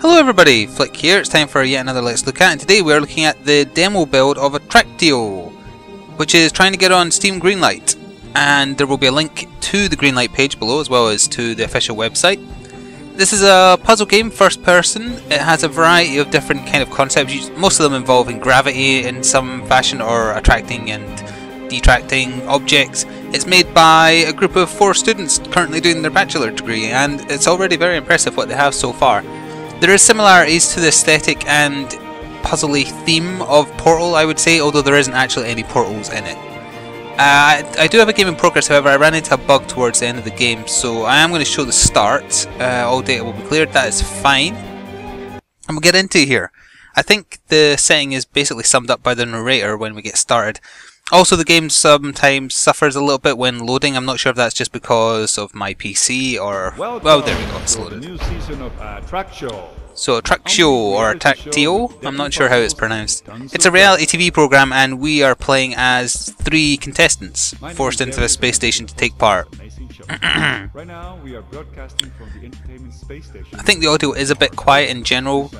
Hello everybody, Flik here. It's time for yet another Let's Look At, and today we're looking at the demo build of Attractio, which is trying to get on Steam Greenlight. And there will be a link to the Greenlight page below as well as to the official website. This is a puzzle game, first person. It has a variety of different kind of concepts, most of them involving gravity in some fashion or attracting and detracting objects. It's made by a group of 4 students currently doing their bachelor degree, and it's already very impressive what they have so far. There is similarities to the aesthetic and puzzly theme of Portal, I would say, although there isn't actually any portals in it. I do have a game in progress, however. I ran into a bug towards the end of the game, so I am going to show the start. All data will be cleared, that is fine. And we'll get into here. I think the setting is basically summed up by the narrator when we get started. Also, the game sometimes suffers a little bit when loading. I'm not sure if that's just because of my PC or... Well, there we go, it's loaded. New season of Attractio. So, Attractio or Attractio, I'm not sure how it's pronounced. It's a reality TV program, and we are playing as 3 contestants forced into a space station to take part. Right now, we are broadcasting from the entertainment space station. I think the audio is a bit quiet in general,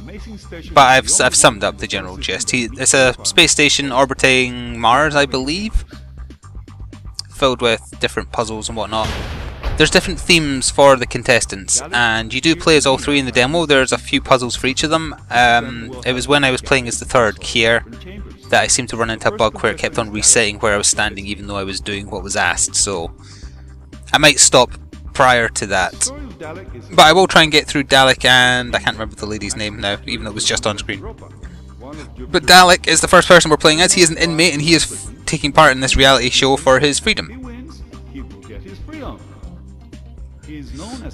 but I've summed up the general gist. It's a space station orbiting Mars, I believe, filled with different puzzles and whatnot. There's different themes for the contestants, and you do play as all 3 in the demo. There's a few puzzles for each of them. It was when I was playing as the 3rd, Kier, that I seemed to run into a bug where it kept on resetting where I was standing even though I was doing what was asked, so I might stop prior to that. But I will try and get through Dalek and I can't remember the lady's name now, even though it was just on screen. But Dalek is the first person we're playing as. He is an inmate and he is taking part in this reality show for his freedom.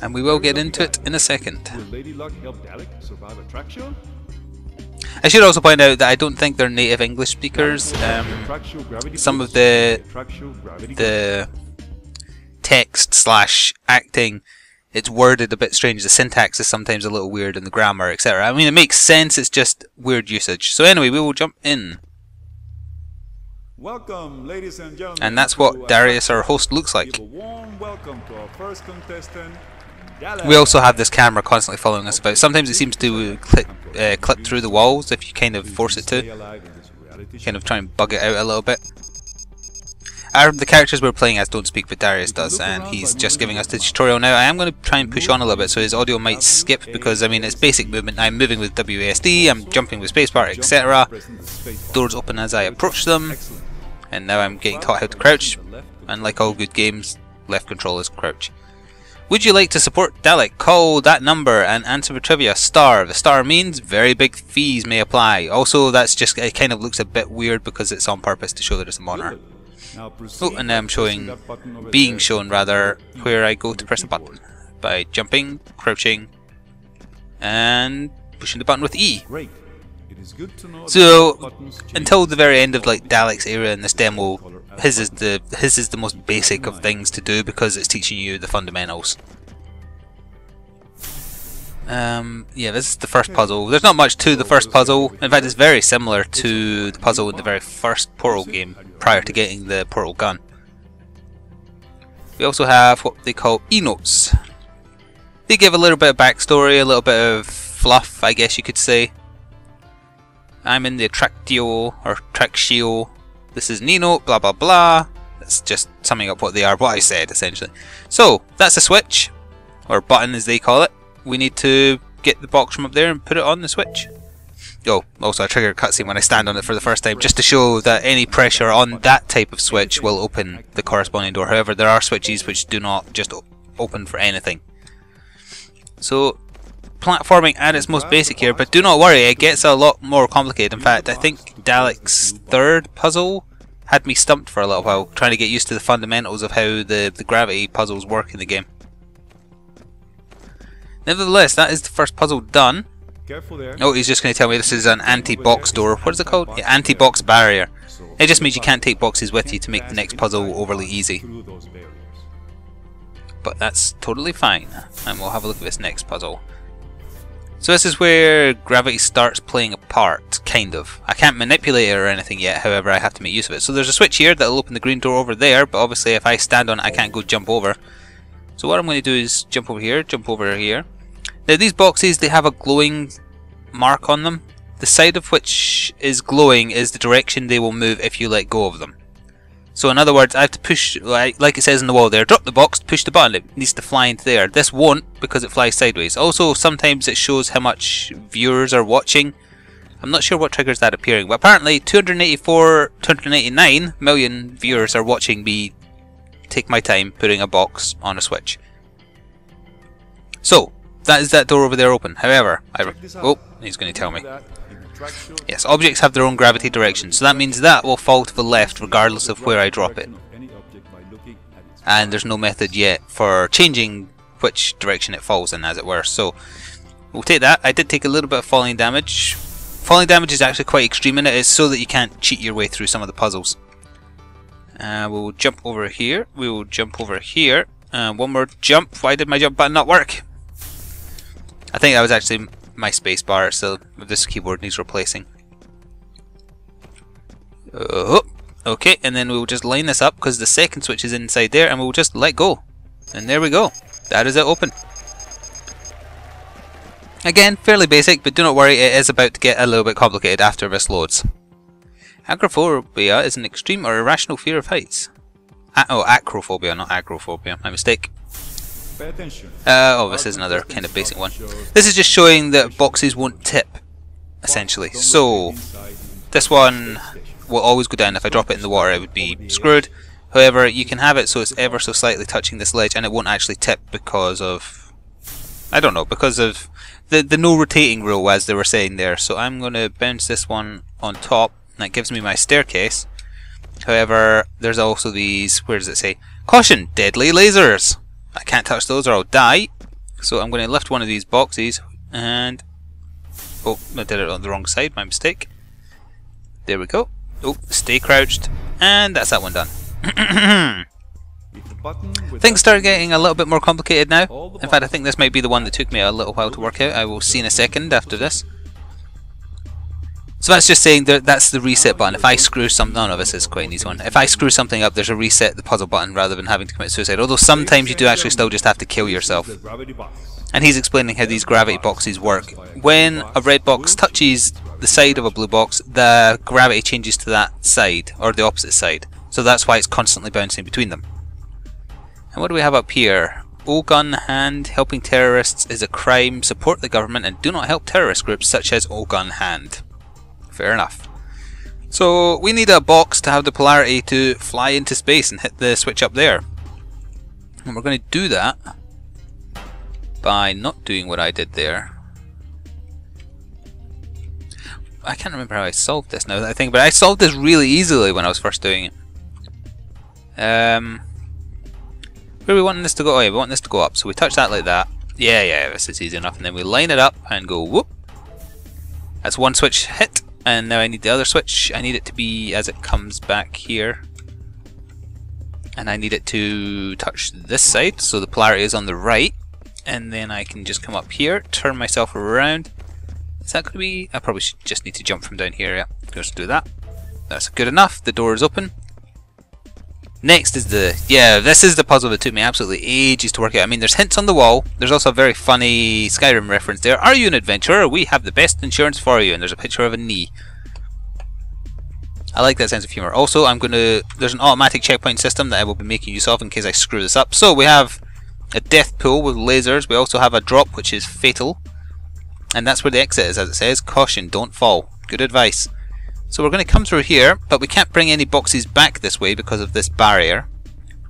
And we will get into it in a second. I should also point out that I don't think they're native English speakers. Some of the text / acting, it's worded a bit strange. The syntax is sometimes a little weird, and the grammar, etc. I mean, it makes sense, it's just weird usage. So anyway, we will jump in. Welcome, ladies and gentlemen. And that's what Darius, our host, looks like. Welcome to our first contestant. We also have this camera constantly following us about. Sometimes it seems to clip through the walls if you kind of force it to. Kind of try and bug it out a little bit. The characters we're playing as don't speak, but Darius does, and he's just giving us the tutorial now. I am going to try and push on a little bit so his audio might skip, because I mean it's basic movement. I'm moving with WASD, I'm jumping with spacebar, etc. Doors open as I approach them, and now I'm getting taught how to crouch, and like all good games, left control is crouch. Would you like to support Dalek? Call that number and answer the trivia. Star. The star means very big fees may apply. Also, that's just, it kind of looks a bit weird because it's on purpose to show that it's a monitor. Oh, and now I'm being shown rather, where I go to press a button by jumping, crouching, and pushing the button with E. So, until the very end of like Dalek's era in this demo, his is the most basic of things to do because it's teaching you the fundamentals. Yeah, this is the first puzzle. There's not much to the first puzzle. In fact, it's very similar to the puzzle in the very first Portal game, prior to getting the Portal gun. We also have what they call E-notes. They give a little bit of backstory, a little bit of fluff, I guess you could say. I'm in the Attractio, or Attractio. This is an E-note, blah blah blah. That's just summing up what they are, what I said, essentially. So, that's a switch, or button as they call it. We need to get the box from up there and put it on the switch. Oh, also I trigger a cutscene when I stand on it for the first time, just to show that any pressure on that type of switch will open the corresponding door. However, there are switches which do not just open for anything. So, platforming at its most basic here, but do not worry, it gets a lot more complicated. In fact, I think Dalek's 3rd puzzle had me stumped for a little while, trying to get used to the fundamentals of how the gravity puzzles work in the game. Nevertheless, that is the first puzzle done. Oh, he's just going to tell me this is an anti-box door. What is it called? Yeah, anti-box barrier. It just means you can't take boxes with you to make the next puzzle overly easy. But that's totally fine. And we'll have a look at this next puzzle. So this is where gravity starts playing a part, kind of. I can't manipulate it or anything yet, however I have to make use of it. So there's a switch here that'll open the green door over there, but obviously if I stand on it I can't go jump over. So what I'm going to do is jump over here, Now these boxes, they have a glowing mark on them. The side of which is glowing is the direction they will move if you let go of them. So in other words, I have to push, like it says in the wall there, drop the box, push the button, it needs to fly into there. This won't because it flies sideways. Also, sometimes it shows how much viewers are watching. I'm not sure what triggers that appearing, but apparently 289 million viewers are watching me take my time putting a box on a switch. So, that is that door over there open. However, oh, he's going to tell me. Yes, objects have their own gravity direction, so that means that will fall to the left regardless of where I drop it. And there's no method yet for changing which direction it falls in, as it were. So, we'll take that. I did take a little bit of falling damage. Falling damage is actually quite extreme in it. It's so that you can't cheat your way through some of the puzzles. We'll jump over here. We will jump over here. One more jump. Why did my jump button not work? I think that was actually my space bar, so this keyboard needs replacing. Okay, and then we'll just line this up because the second switch is inside there, and we'll just let go. And there we go. That is it open. Again, fairly basic, but do not worry, it is about to get a little bit complicated after this loads. Agoraphobia is an extreme or irrational fear of heights. Acrophobia, not agoraphobia. My mistake. Pay attention. Oh, this is another kind of basic one. This is just showing that boxes won't tip, essentially. So, this one will always go down. If I drop it in the water, it would be screwed. However, you can have it so it's ever so slightly touching this ledge, and it won't actually tip because of, I don't know, because of the no rotating rule, as they were saying there. So I'm going to bounce this one on top. That gives me my staircase. However, there's also these, where does it say? Caution! Deadly lasers! I can't touch those or I'll die. So I'm going to lift one of these boxes and... oh, I did it on the wrong side, my mistake. There we go. Oh, stay crouched. And that's that one done. Things start getting a little bit more complicated now. In fact, I think this might be the one that took me a little while to work out. I will see in a second after this. So that's just saying that that's the reset button. If I screw something... no, this is quite an easy one. If I screw something up, there's a reset the puzzle button rather than having to commit suicide. Although sometimes you do actually still just have to kill yourself. And he's explaining how these gravity boxes work. When a red box touches the side of a blue box, the gravity changes to that side, or the opposite side. So that's why it's constantly bouncing between them. And what do we have up here? O gun hand, helping terrorists is a crime, support the government and do not help terrorist groups such as O gun hand. Fair enough. So we need a box to have the polarity to fly into space and hit the switch up there. And we're going to do that by not doing what I did there. I can't remember how I solved this now that I think, but I solved this really easily when I was first doing it. Where are we wanting this to go? Oh yeah, we want this to go up. So we touch that like that. Yeah, this is easy enough. And then we line it up and go whoop. That's one switch hit. And now I need the other switch. I need it to be as it comes back here. And I need it to touch this side, so the polarity is on the right. And then I can just come up here, turn myself around. Is that going to be... I probably should just need to jump from down here, yeah. Just do that. That's good enough. The door is open. Next is the... yeah, this is the puzzle that took me absolutely ages to work out. I mean, there's hints on the wall. There's also a very funny Skyrim reference there. Are you an adventurer? We have the best insurance for you. And there's a picture of a knee. I like that sense of humour. Also, I'm going to... there's an automatic checkpoint system that I will be making use of in case I screw this up. So we have a death pool with lasers. We also have a drop, which is fatal. And that's where the exit is, as it says. Caution, don't fall. Good advice. So we're going to come through here, but we can't bring any boxes back this way because of this barrier.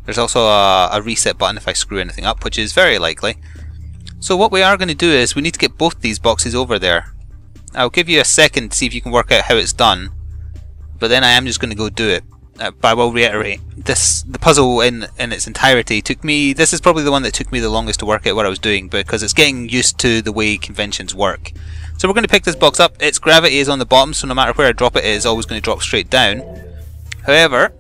There's also a reset button if I screw anything up, which is very likely. So what we are going to do is we need to get both these boxes over there. I'll give you a second to see if you can work out how it's done, but then I am just going to go do it. But I will reiterate, the puzzle in its entirety took me... this is probably the one that took me the longest to work out what I was doing, because it's getting used to the way conventions work. So we're going to pick this box up. Its gravity is on the bottom, so no matter where I drop it, it is always going to drop straight down. However,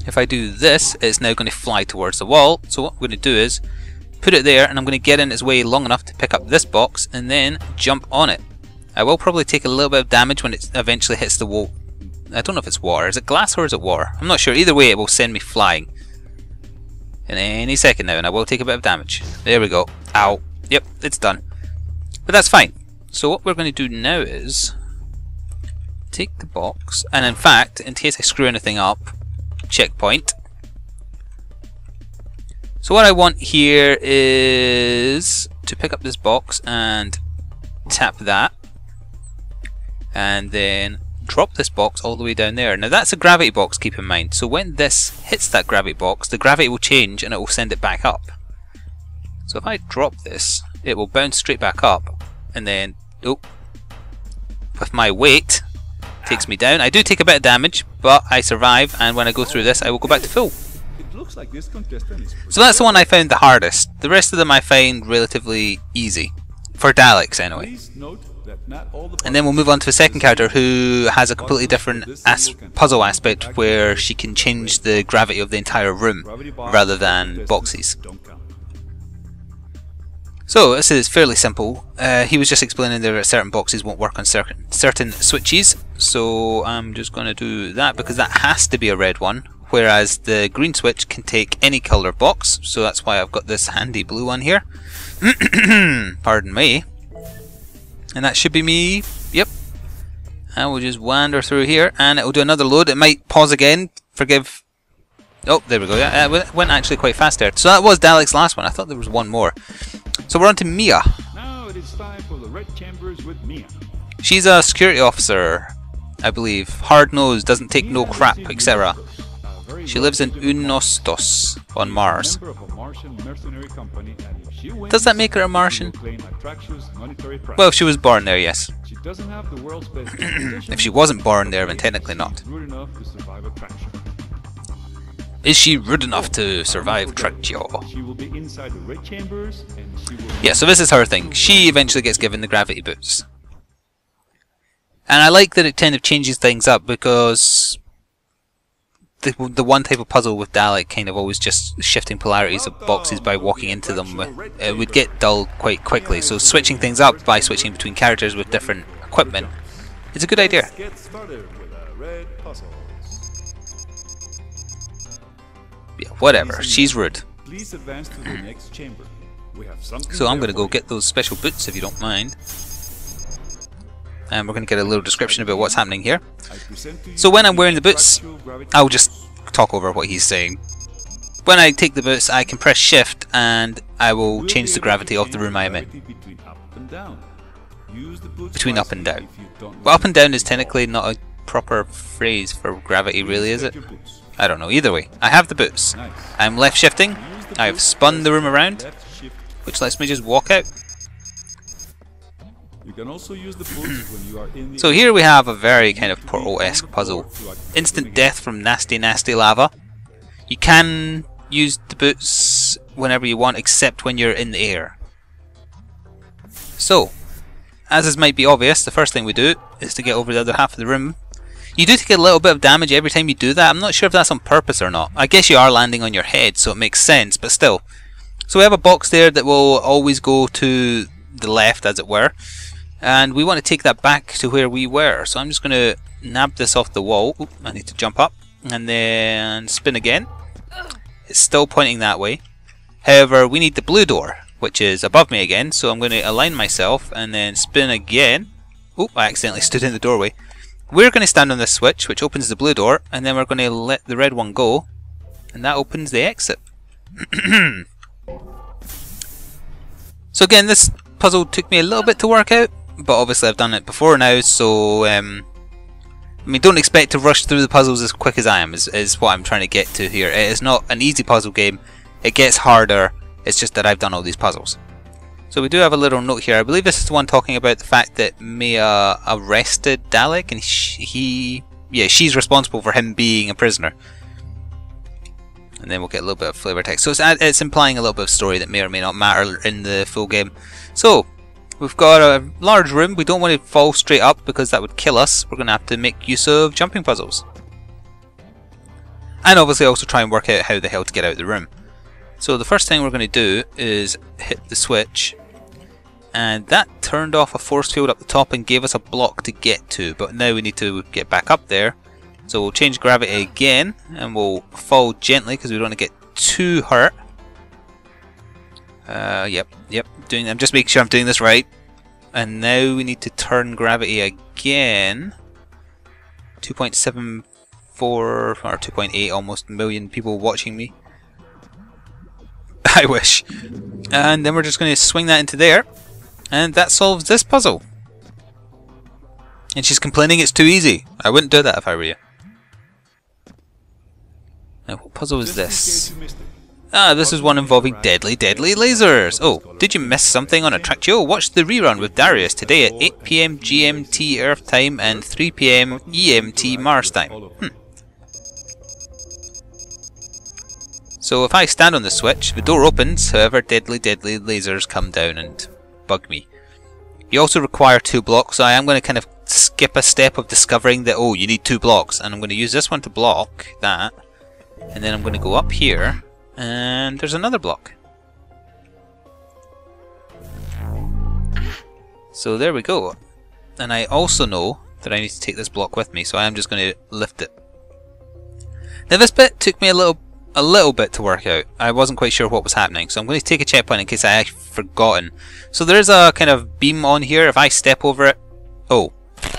if I do this, it's now going to fly towards the wall. So what I'm going to do is put it there, and I'm going to get in its way long enough to pick up this box and then jump on it. I will probably take a little bit of damage when it eventually hits the wall. I don't know if it's water. Is it glass or is it water? I'm not sure. Either way, it will send me flying in any second now, and I will take a bit of damage. There we go. Ow. Yep, it's done. But that's fine. So what we're going to do now is take the box, and in fact, in case I screw anything up, checkpoint. So what I want here is to pick up this box and tap that, and then drop this box all the way down there. Now that's a gravity box, keep in mind. So when this hits that gravity box, the gravity will change and it will send it back up. So if I drop this, it will bounce straight back up, and then, oh, with my weight, takes me down. I do take a bit of damage, but I survive, and when I go through this, I will go back to full. So that's the one I found the hardest. The rest of them I find relatively easy. For Daleks, anyway. And then we'll move on to a second character who has a completely different puzzle aspect, where she can change the gravity of the entire room rather than boxes. So this is fairly simple. He was just explaining that certain boxes won't work on certain switches, so I'm just going to do that because that has to be a red one, whereas the green switch can take any colour box, so that's why I've got this handy blue one here. Pardon me. And that should be me. Yep. I will just wander through here and it will do another load. It might pause again. Forgive. Oh, there we go. Yeah, it went actually quite fast there. So that was Dalek's last one. I thought there was one more. So we're on to Mia. Now it is time for the red chambers with Mia. She's a security officer, I believe. Hard-nosed, doesn't take no crap, etc. She lives in Unostos on Mars. Does that make her a Martian? Well, if she was born there, yes. If she wasn't born there, then technically not. Is she rude enough to survive Attractio? Yeah, so this is her thing. She eventually gets given the gravity boots. And I like that it kind of changes things up, because the one type of puzzle with Dalek kind of always just shifting polarities of boxes by walking into them, it would get dull quite quickly. So switching things up by switching between characters with different equipment is a good idea. Yeah, whatever. She's rude. So I'm going to go get those special boots if you don't mind. And we're going to get a little description about what's happening here. So when I'm wearing the boots, I'll just talk over what he's saying. When I take the boots, I can press shift and I will change the gravity of the room I am in. Between up and down. Well, up and down is technically not a proper phrase for gravity, really, is it? I don't know. Either way, I have the boots. I'm left shifting. I've spun the room around, which lets me just walk out. You can also use the boots when you are in the. So here we have a very kind of Portal-esque puzzle. Instant death from nasty, nasty lava. You can use the boots whenever you want, except when you're in the air. So, as is might be obvious, the first thing we do is to get over the other half of the room. You do take a little bit of damage every time you do that. I'm not sure if that's on purpose or not. I guess you are landing on your head, so it makes sense, but still. So we have a box there that will always go to the left, as it were. And we want to take that back to where we were. So I'm just going to nab this off the wall. Oop, I need to jump up. And then spin again. It's still pointing that way. However, we need the blue door, which is above me again. So I'm going to align myself and then spin again. Oop, I accidentally stood in the doorway. We're going to stand on this switch, which opens the blue door. And then we're going to let the red one go. And that opens the exit. So again, this puzzle took me a little bit to work out. But obviously I've done it before now, so I mean, don't expect to rush through the puzzles as quick as I am, is what I'm trying to get to here. It is not an easy puzzle game. It gets harder. It's just that I've done all these puzzles. So we do have a little note here. I believe this is the one talking about the fact that Mia arrested Dalek, and she's responsible for him being a prisoner. And then we'll get a little bit of flavor text. So it's implying a little bit of story that may or may not matter in the full game. So we've got a large room. We don't want to fall straight up because that would kill us. We're going to have to make use of jumping puzzles. And obviously also try and work out how the hell to get out of the room. So the first thing we're going to do is hit the switch. And that turned off a force field up the top and gave us a block to get to. But now we need to get back up there. So we'll change gravity again. And we'll fall gently because we don't want to get too hurt. Yep. I'm just making sure I'm doing this right. And now we need to turn gravity again. 2.74 or 2.8 almost million people watching me. I wish. And then we're just going to swing that into there. And that solves this puzzle. And she's complaining it's too easy. I wouldn't do that if I were you. Now what puzzle is this? Ah, this is one involving deadly lasers. Oh, did you miss something on Attractio? Watch the rerun with Darius today at 8 PM GMT Earth time and 3 PM EMT Mars time. So if I stand on the switch, the door opens, however deadly lasers come down and bug me. You also require 2 blocks, so I am going to kind of skip a step of discovering that, oh, you need 2 blocks, and I'm going to use this one to block that, and then I'm going to go up here, and there's another block. So there we go. And I also know that I need to take this block with me, so I am just going to lift it. Now this bit took me a little bit to work out. I wasn't quite sure what was happening, so I'm going to take a checkpoint in case I had forgotten. So there's a kind of beam on here. If I step over it... Oh,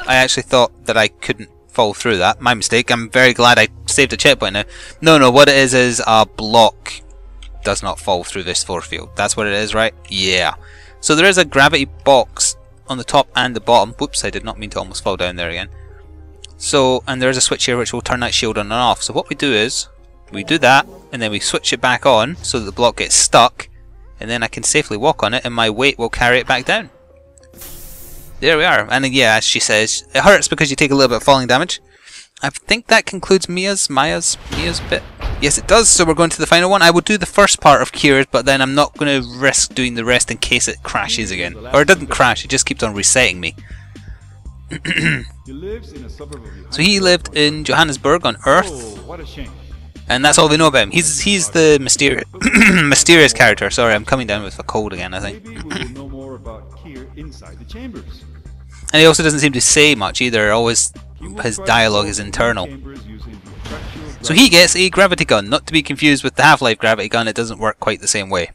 I actually thought that I couldn't fall through that. My mistake. I'm very glad I saved a checkpoint now. No, what it is a block does not fall through this force field. That's what it is, right? Yeah. So there is a gravity box on the top and the bottom. Whoops, I did not mean to almost fall down there again. So, and there's a switch here which will turn that shield on and off. So what we do is, we do that, and then we switch it back on so that the block gets stuck, and then I can safely walk on it and my weight will carry it back down. There we are. And yeah, as she says, it hurts because you take a little bit of falling damage. I think that concludes Mia's bit. Yes, it does. So we're going to the final one. I will do the first part of Kira's, but then I'm not going to risk doing the rest in case it crashes again. Or it doesn't crash, it just keeps on resetting me. So he lived in Johannesburg on Earth. Oh, what a shame. And that's all we know about him. He's the mysterious character. Sorry, I'm coming down with a cold again, I think. Maybe we will know more about Kier inside the chambers. And he also doesn't seem to say much either. Always his dialogue is internal. So he gets a gravity gun, not to be confused with the Half-Life gravity gun. It doesn't work quite the same way.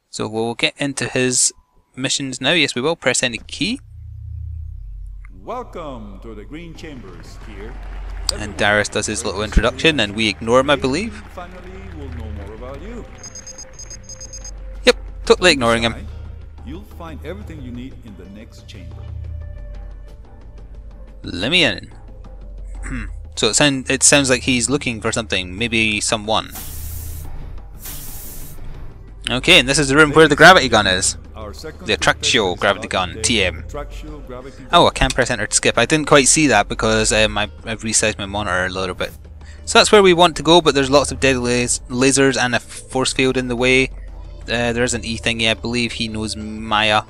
So we'll get into his missions now. Yes, we will. Press any key. Welcome to the Green Chambers, Kier. And Darius does his little introduction, and we ignore him, I believe. Finally, we'll know more about you. Yep, totally ignoring him. You'll find everything you need in the next chamber. Let me in. So it sounds like he's looking for something, maybe someone. Okay, and this is the room where the gravity gun is. The Attractio gravity gun, TM. Oh, I can press enter to skip. I didn't quite see that because I've resized my monitor a little bit. So that's where we want to go, but there's lots of deadly lasers and a force field in the way. There is an E thingy, I believe he knows Mia.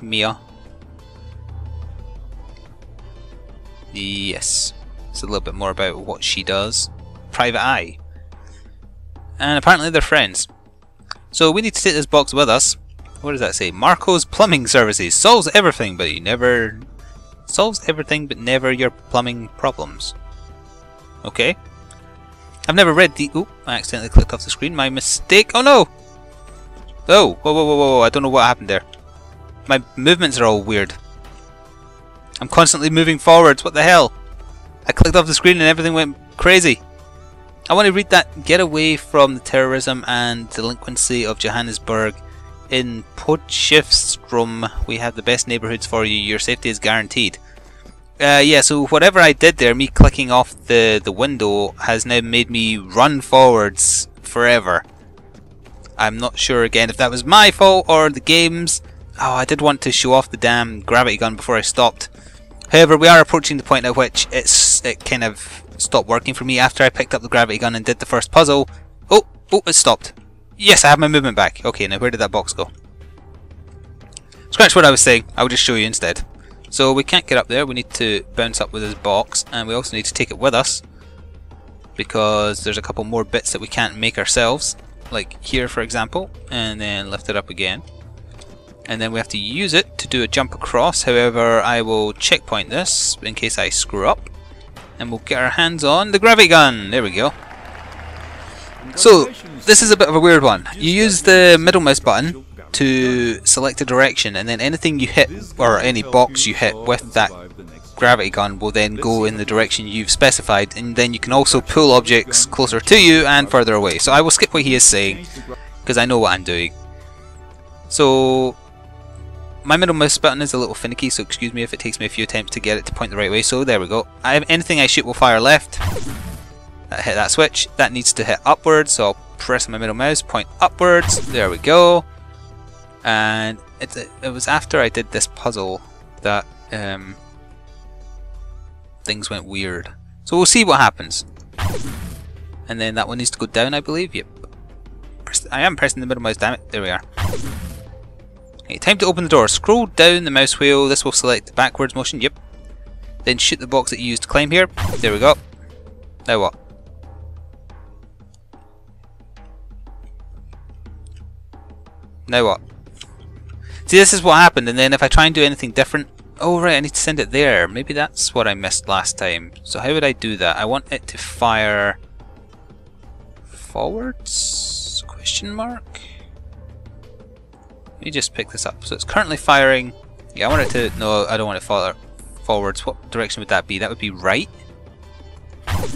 Yes. It's a little bit more about what she does. Private Eye. And apparently they're friends. So we need to take this box with us. What does that say? Marco's Plumbing Services. Solves everything, but he never... Solves everything, but never your plumbing problems. Okay. I've never read the... Oop, I accidentally clicked off the screen. My mistake. Oh no! Oh, whoa. I don't know what happened there. My movements are all weird. I'm constantly moving forwards. What the hell? I clicked off the screen and everything went crazy. I want to read that. Get away from the terrorism and delinquency of Johannesburg. In Potchefstroom, we have the best neighbourhoods for you. Your safety is guaranteed. Yeah, so whatever I did there, me clicking off the window, has now made me run forwards forever. I'm not sure again if that was my fault or the game's. Oh, I did want to show off the damn gravity gun before I stopped. However, we are approaching the point at which it kind of stopped working for me after I picked up the gravity gun and did the first puzzle. Oh, it stopped. Yes, I have my movement back. Okay, now where did that box go? Scratch what I was saying. I will just show you instead. So we can't get up there. We need to bounce up with this box, and we also need to take it with us because there's a couple more bits that we can't make ourselves, like here for example, and then lift it up again. And then we have to use it to do a jump across. However, I will checkpoint this in case I screw up, and we'll get our hands on the gravity gun. There we go. So, this is a bit of a weird one. You use the middle mouse button to select a direction, and then anything you hit, or any box you hit with that gravity gun will then go in the direction you've specified, and then you can also pull objects closer to you and further away. So I will skip what he is saying, because I know what I'm doing. So, my middle mouse button is a little finicky, so excuse me if it takes me a few attempts to get it to point the right way. So there we go. Anything I shoot will fire left. Hit that switch. That needs to hit upwards, so I'll press my middle mouse, point upwards. There we go. And it was after I did this puzzle that things went weird. So we'll see what happens. And then that one needs to go down, I believe. Yep. I am pressing the middle mouse, damn it. There we are. Okay, time to open the door. Scroll down the mouse wheel. This will select the backwards motion. Yep. Then shoot the box that you used to climb here. There we go. Now what? Now what? See, this is what happened, and then if I try and do anything different... Oh right, I need to send it there. Maybe that's what I missed last time. So how would I do that? I want it to fire... forwards? Question mark? Let me just pick this up. So it's currently firing... Yeah, I want it to... No, I don't want it to fire forwards. What direction would that be? That would be right?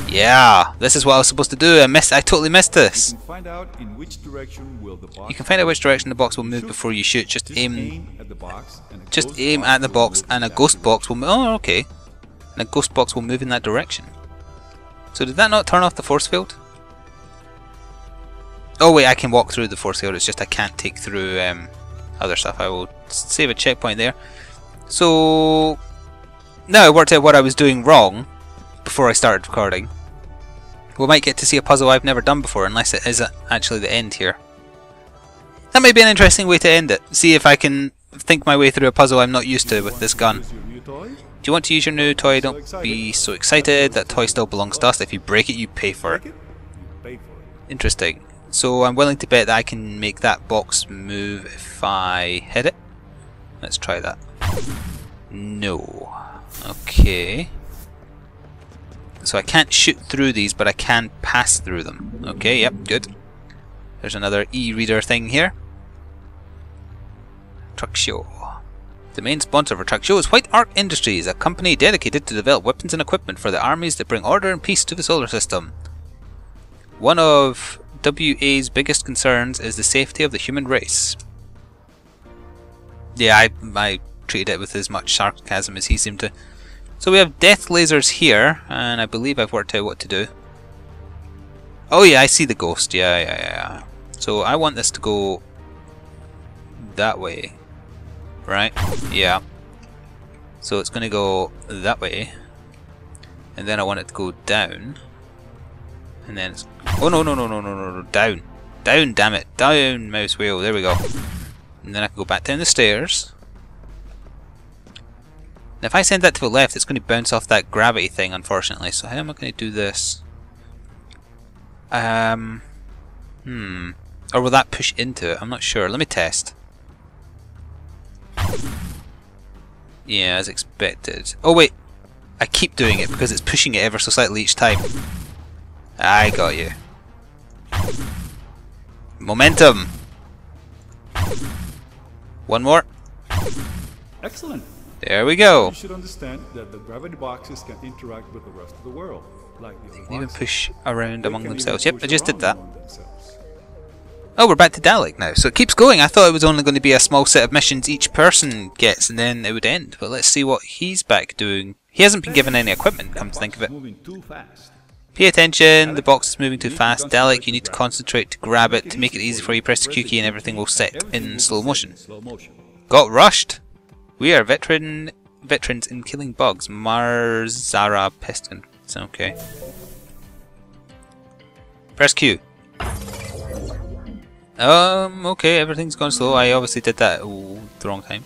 Yeah, this is what I was supposed to do. I totally missed this. You can find out in which direction the box will move before you shoot. Just aim at the box, and a ghost box will move. Oh, okay. And a ghost box will move in that direction. So did that not turn off the force field? Oh wait, I can walk through the force field. It's just I can't take through other stuff. I will save a checkpoint there. So now I worked out what I was doing wrong before I started recording. We might get to see a puzzle I've never done before, unless it is actually the end here. That might be an interesting way to end it. See if I can think my way through a puzzle I'm not used to with this gun. Do you want to use your new toy? Don't be so excited. That toy still belongs to us. If you break it, you pay for it. Interesting. So I'm willing to bet that I can make that box move if I hit it. Let's try that. No. Okay. So I can't shoot through these, but I can pass through them. Okay, yep, good. There's another e-reader thing here. Attractio. The main sponsor of Attractio is White Arc Industries, a company dedicated to develop weapons and equipment for the armies that bring order and peace to the solar system. One of WA's biggest concerns is the safety of the human race. Yeah, I treated it with as much sarcasm as he seemed to. So we have death lasers here, and I believe I've worked out what to do. Oh yeah, I see the ghost. Yeah. So I want this to go that way, right? Yeah. So it's going to go that way, and then I want it to go down, and then it's... Oh no, down, damn it, down mouse wheel. There we go. And then I can go back down the stairs. Now if I send that to the left, it's going to bounce off that gravity thing, unfortunately. So how am I going to do this? Or will that push into it? I'm not sure. Let me test. Yeah, as expected. Oh wait, I keep doing it because it's pushing it ever so slightly each time. I got you. Momentum. One more. Excellent. There we go. You should understand that the gravity boxes can interact with the rest of the world, like the They can even push around among themselves. Yep, I just did that. Oh, we're back to Dalek now, so it keeps going. I thought it was only going to be a small set of missions each person gets and then it would end. But let's see what he's back doing. He hasn't been given any equipment, come to think of it. Pay attention, the box is moving too fast. Dalek, you need to concentrate to grab it. To make it easy for you, press the Q key and everything will set in slow motion. Got rushed? We are veterans in killing bugs. Marzara Peston. It's okay. Press Q. Okay, everything's gone slow. I obviously did that the wrong time.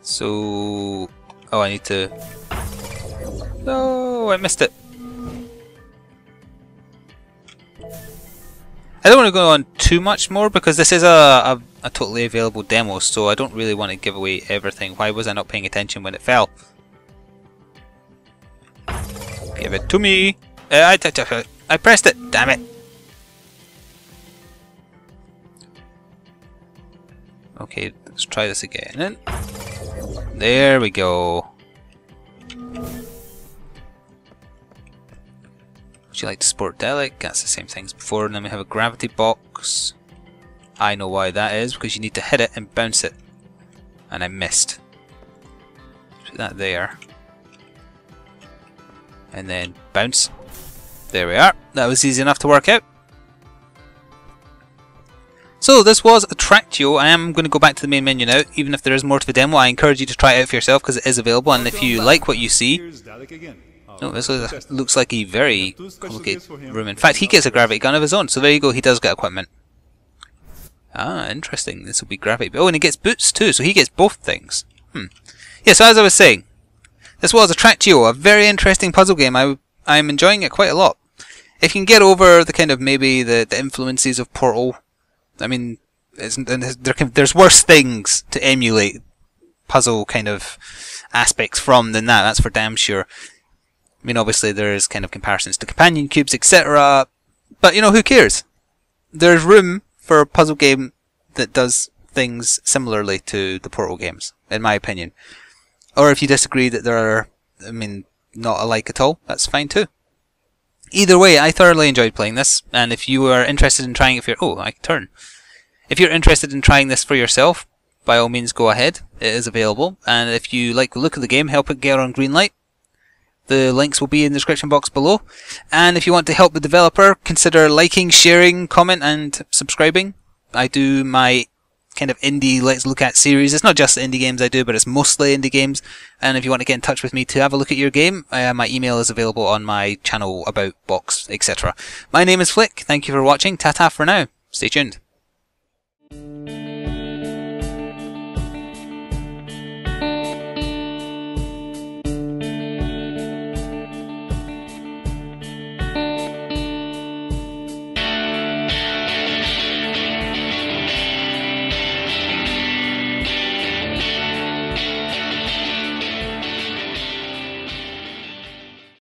So... Oh, I need to... No, I missed it. I don't want to go on too much more because this is a totally available demo, so I don't really want to give away everything. Why was I not paying attention when it fell? Give it to me. I pressed it. Damn it. Okay, let's try this again. There we go. Would you like to sport Delic? That's the same thing as before. And then we have a gravity box. I know why that is, because you need to hit it and bounce it. And I missed. Put that there. And then bounce. There we are. That was easy enough to work out. So this was Attractio. I am going to go back to the main menu now. Even if there is more to the demo, I encourage you to try it out for yourself because it is available. And if you like what you see... Oh, this looks like a very complicated room. In fact, he gets a gravity gun of his own. So there you go, he does get equipment. Ah, interesting. This will be gravity. Oh, and he gets boots too, so he gets both things. Yeah, so as I was saying, this was Attractio, a very interesting puzzle game. I'm enjoying it quite a lot. If you can get over the kind of maybe the influences of Portal, I mean, there's worse things to emulate puzzle kind of aspects from than that. That's for damn sure. I mean, obviously there's kind of comparisons to companion cubes, etc. But you know, who cares? There's room for a puzzle game that does things similarly to the Portal games, in my opinion. Or if you disagree that there are, I mean, not alike at all, that's fine too. Either way, I thoroughly enjoyed playing this, and if you are interested in trying it for your... Oh, I can turn. If you're interested in trying this for yourself, by all means go ahead. It is available, and if you like the look of the game, help it get on Greenlight. The links will be in the description box below. And if you want to help the developer, consider liking, sharing, comment and subscribing. I do my kind of indie Let's Look At series. It's not just the indie games I do, but it's mostly indie games. And if you want to get in touch with me to have a look at your game, my email is available on my channel, about box, etc. My name is Flik. Thank you for watching. Ta-ta for now. Stay tuned.